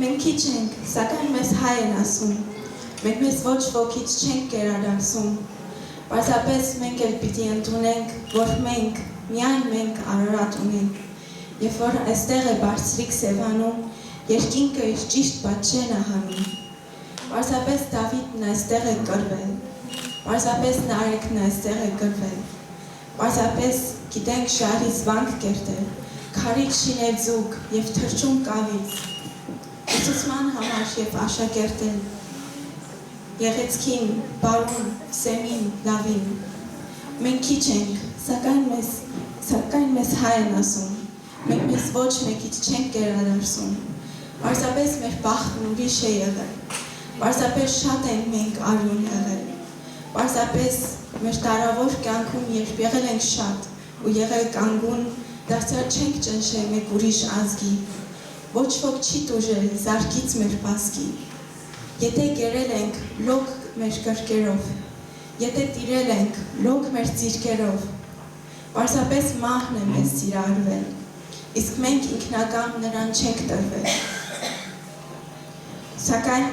Մենք քիչ ենք, սակայն մեզ հայ են ասում, մենք մեզ ոչ ոքից չենք կերադասում, պարզապես մենք էլ պիտի ընդունենք, որ մենք, միայն մենք Արարատ ունենք, և որ այստեղ է բարձրիկ Սևանում, երկինքը իր ճիշտ պատժեն է հանում, պարզապես Դավիթն այստեղ է կռվել, պարզապես Նարեկն այստեղ է կռվել, պարզապես գիտենք շահրից վանք կերտել, քարից շինել ձուկ և թրջուն կավից, ուսուցման համար և աշակերտել, Եղեցքին, բարուն, սեմին, լավին, մենք քիչ ենք, սակայն մեզ հայ են ասում, մենք մեզ ոչ մեկից չենք կերադարսում, պարզապես մեր բախտն ուրիշ է եղել, պարզապես շատ ենք մենք արյուն եղել, պարզապես մեր տարավոր կյանքում երբ եղել ենք շատ ու եղել կանգուն, դարձյալ չենք ճնշել մեկ ուրիշ ազգի, ոչ ոք չի տուժել զարկից մեր պասկի, եթե գերել ենք լոկ մեր կրկերով, եթե տիրել ենք լոկ մեր ծիրկերով, պարզապես մահն է մեզ սիրարվել, իսկ մենք ինքնակամ նրան չենք տրվել, սակայն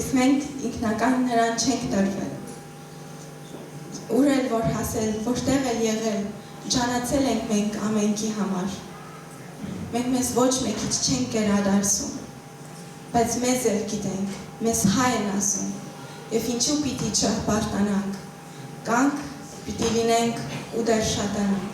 իսկ մենք ինքնակամ նրան չենք տրվել, ուր էլ որ հասել, որտեղ էլ եղել, ճանաչել ենք մենք ամենքի համար, մենք մեզ ոչ մեկից չենք կերադարսում, բայց մեզ էլ գիտենք, մեզ հայ են ասում, և ինչու պիտի չպարտանանք, կանք պիտի լինենք ու դեռ շատանանք։